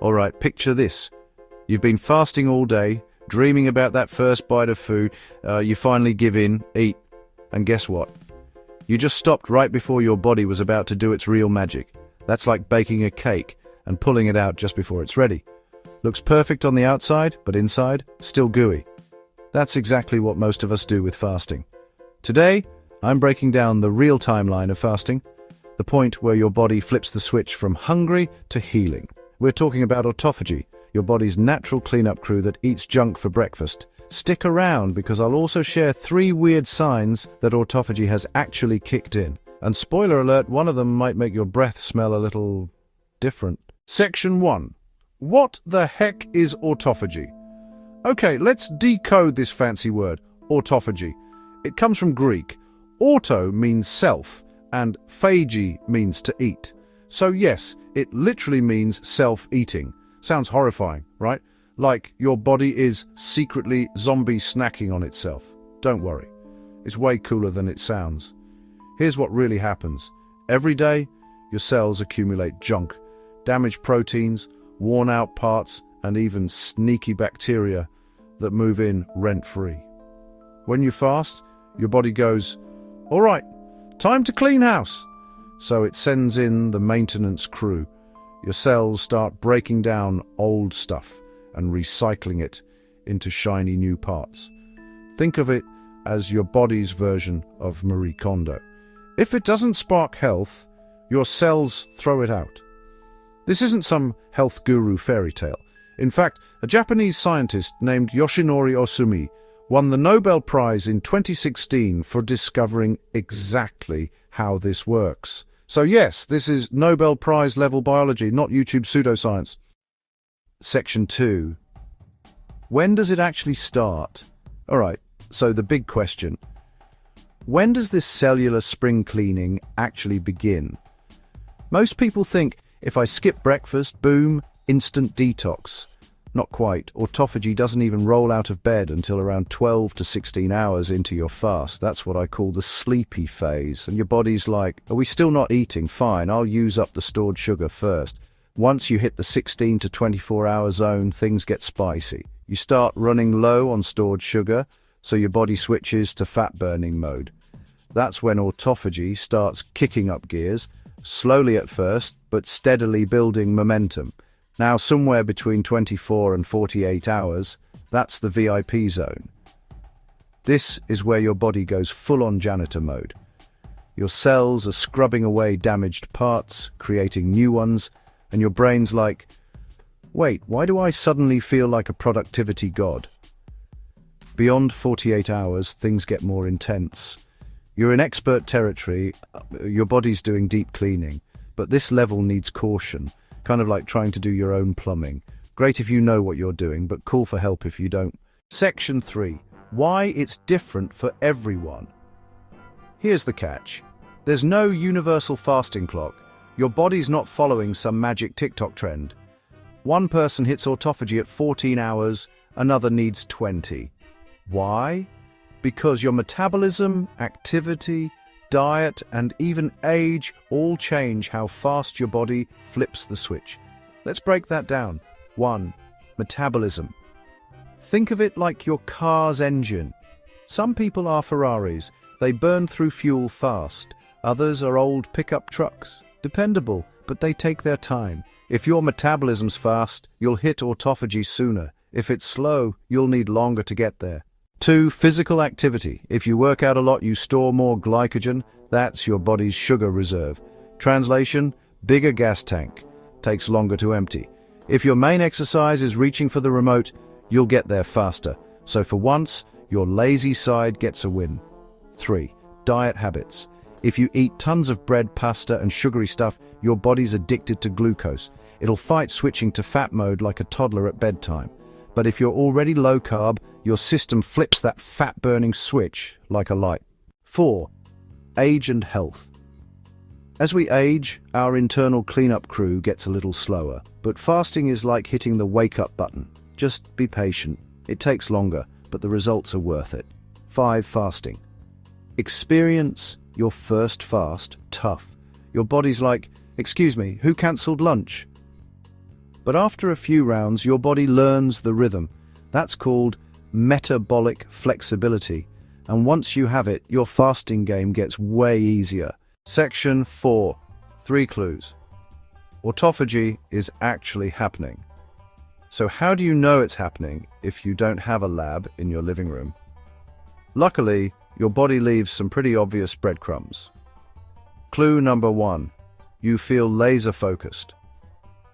All right, picture this. You've been fasting all day, dreaming about that first bite of food. You finally give in, eat, and guess what? You just stopped right before your body was about to do its real magic. That's like baking a cake and pulling it out just before it's ready. Looks perfect on the outside, but inside, still gooey. That's exactly what most of us do with fasting. Today, I'm breaking down the real timeline of fasting, the point where your body flips the switch from hungry to healing. We're talking about autophagy, your body's natural cleanup crew that eats junk for breakfast. Stick around because I'll also share 3 weird signs that autophagy has actually kicked in. And spoiler alert, one of them might make your breath smell a little different. Section 1. What the heck is autophagy? Okay, let's decode this fancy word, autophagy. It comes from Greek. Auto means self, and phagy means to eat. So yes, it literally means self-eating. Sounds horrifying, right? Like your body is secretly zombie snacking on itself. Don't worry. It's way cooler than it sounds. Here's what really happens. Every day, your cells accumulate junk, damaged proteins, worn-out parts, and even sneaky bacteria that move in rent-free. When you fast, your body goes, "All right, time to clean house." So it sends in the maintenance crew. Your cells start breaking down old stuff and recycling it into shiny new parts. Think of it as your body's version of Marie Kondo. If it doesn't spark health, your cells throw it out. This isn't some health guru fairy tale. In fact, a Japanese scientist named Yoshinori Ohsumi won the Nobel Prize in 2016 for discovering exactly how this works. So yes, this is Nobel Prize level biology, not YouTube pseudoscience. Section 2. When does it actually start? All right, so the big question. When does this cellular spring cleaning actually begin? Most people think, if I skip breakfast, boom, instant detox. Not quite. Autophagy doesn't even roll out of bed until around 12 to 16 hours into your fast. That's what I call the sleepy phase. And your body's like, are we still not eating? Fine, I'll use up the stored sugar first. Once you hit the 16 to 24 hour zone, things get spicy. You start running low on stored sugar, so your body switches to fat burning mode. That's when autophagy starts kicking up gears, slowly at first, but steadily building momentum. Now, somewhere between 24 and 48 hours, that's the VIP zone. This is where your body goes full-on janitor mode. Your cells are scrubbing away damaged parts, creating new ones, and your brain's like, wait, why do I suddenly feel like a productivity god? Beyond 48 hours, things get more intense. You're in expert territory, your body's doing deep cleaning, but this level needs caution. Kind of like trying to do your own plumbing. Great if you know what you're doing, but call for help if you don't. Section 3. Why it's different for everyone. Here's the catch. There's no universal fasting clock. Your body's not following some magic TikTok trend. One person hits autophagy at 14 hours, another needs 20. Why? Because your metabolism, activity, diet, and even age all change how fast your body flips the switch. Let's break that down. 1. Metabolism. Think of it like your car's engine. Some people are Ferraris. They burn through fuel fast. Others are old pickup trucks. Dependable, but they take their time. If your metabolism's fast, you'll hit autophagy sooner. If it's slow, you'll need longer to get there. 2. Physical activity. If you work out a lot, you store more glycogen. That's your body's sugar reserve. Translation, bigger gas tank. Takes longer to empty. If your main exercise is reaching for the remote, you'll get there faster. So for once, your lazy side gets a win. 3. Diet habits. If you eat tons of bread, pasta, and sugary stuff, your body's addicted to glucose. It'll fight switching to fat mode like a toddler at bedtime. But if you're already low carb, your system flips that fat-burning switch like a light. 4. Age and health. As we age, our internal cleanup crew gets a little slower. But fasting is like hitting the wake-up button. Just be patient. It takes longer, but the results are worth it. 5. Fasting. Experience your first fast tough. Your body's like, excuse me, who cancelled lunch? But after a few rounds, your body learns the rhythm. That's called metabolic flexibility. And once you have it, your fasting game gets way easier. Section 4. 3 clues. Autophagy is actually happening. So how do you know it's happening if you don't have a lab in your living room? Luckily, your body leaves some pretty obvious breadcrumbs. Clue number 1. You feel laser-focused.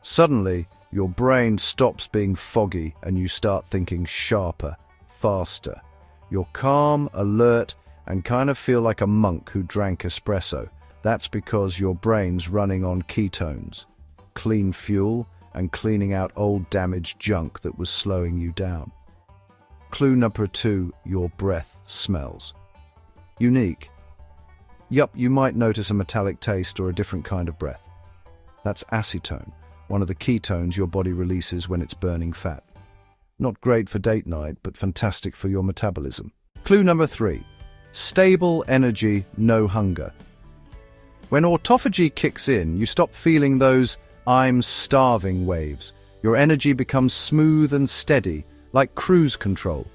Suddenly, your brain stops being foggy and you start thinking sharper, faster. You're calm, alert, and kind of feel like a monk who drank espresso. That's because your brain's running on ketones, clean fuel, and cleaning out old damaged junk that was slowing you down. Clue number 2, your breath smells. Unique. Yup, you might notice a metallic taste or a different kind of breath. That's acetone, one of the ketones your body releases when it's burning fat. Not great for date night, but fantastic for your metabolism. Clue number 3, stable energy, no hunger. When autophagy kicks in, you stop feeling those "I'm starving" waves. Your energy becomes smooth and steady, like cruise control.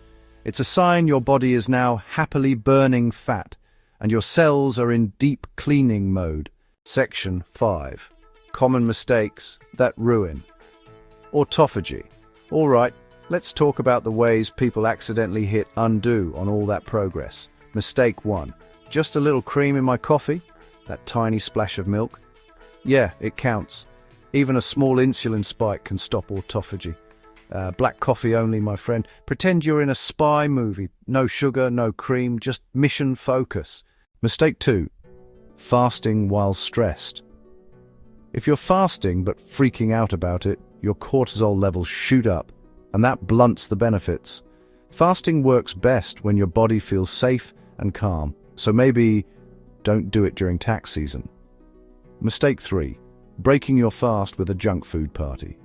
It's a sign your body is now happily burning fat, and your cells are in deep cleaning mode. Section 5. Common mistakes that ruin autophagy. All right, let's talk about the ways people accidentally hit undo on all that progress. Mistake 1. Just a little cream in my coffee? That tiny splash of milk? Yeah, it counts. Even a small insulin spike can stop autophagy. Black coffee only, my friend. Pretend you're in a spy movie. No sugar, no cream, just mission focus. Mistake 2. Fasting while stressed. If you're fasting but freaking out about it, your cortisol levels shoot up, and that blunts the benefits. Fasting works best when your body feels safe and calm, so maybe don't do it during tax season. Mistake 3. Breaking your fast with a junk food party.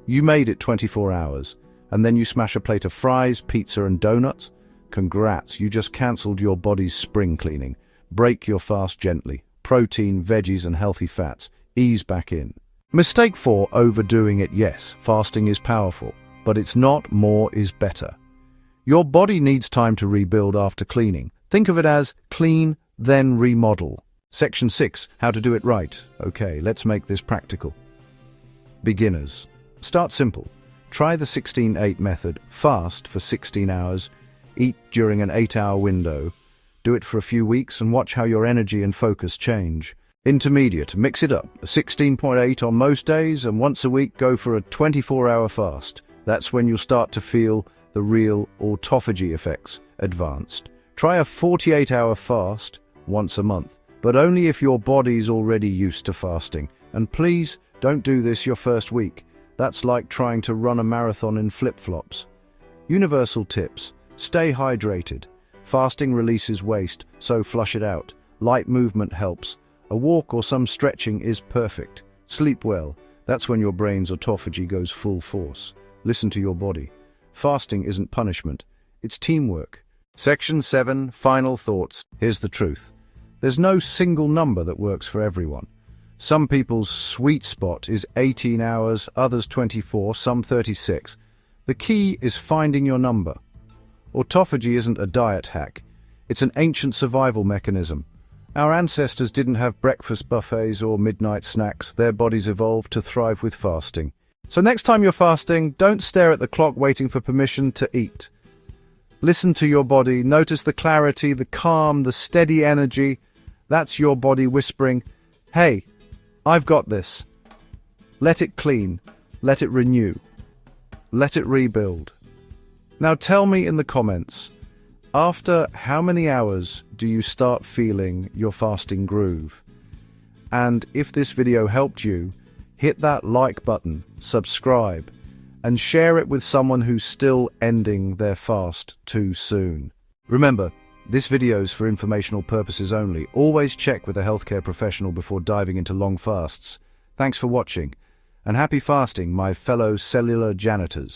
You made it 24 hours, and then you smash a plate of fries, pizza, and donuts? Congrats, you just cancelled your body's spring cleaning. Break your fast gently. Protein, veggies, and healthy fats. Ease back in. Mistake 4. Overdoing it. Yes, fasting is powerful, but it's not more is better. Your body needs time to rebuild after cleaning. Think of it as clean, then remodel. Section 6. How to do it right. Okay, let's make this practical. Beginners. Start simple. Try the 16-8 method. Fast for 16 hours. Eat during an 8-hour window. Do it for a few weeks and watch how your energy and focus change. Intermediate. Mix it up. A 16.8 on most days, and once a week go for a 24-hour fast. That's when you'll start to feel the real autophagy effects. Advanced. Try a 48-hour fast once a month, but only if your body's already used to fasting. And please don't do this your first week. That's like trying to run a marathon in flip-flops. Universal tips. Stay hydrated. Fasting releases waste, so flush it out. Light movement helps. A walk or some stretching is perfect. Sleep well. That's when your brain's autophagy goes full force. Listen to your body. Fasting isn't punishment. It's teamwork. Section 7. Final thoughts. Here's the truth. There's no single number that works for everyone. Some people's sweet spot is 18 hours, others 24, some 36. The key is finding your number. Autophagy isn't a diet hack. It's an ancient survival mechanism. Our ancestors didn't have breakfast buffets or midnight snacks. Their bodies evolved to thrive with fasting. So next time you're fasting, don't stare at the clock waiting for permission to eat. Listen to your body. Notice the clarity, the calm, the steady energy. That's your body whispering, "Hey, I've got this." Let it clean. Let it renew. Let it rebuild. Now tell me in the comments, after how many hours do you start feeling your fasting groove? And if this video helped you, hit that like button, subscribe, and share it with someone who's still ending their fast too soon. Remember, this video is for informational purposes only. Always check with a healthcare professional before diving into long fasts. Thanks for watching, and happy fasting, my fellow cellular janitors.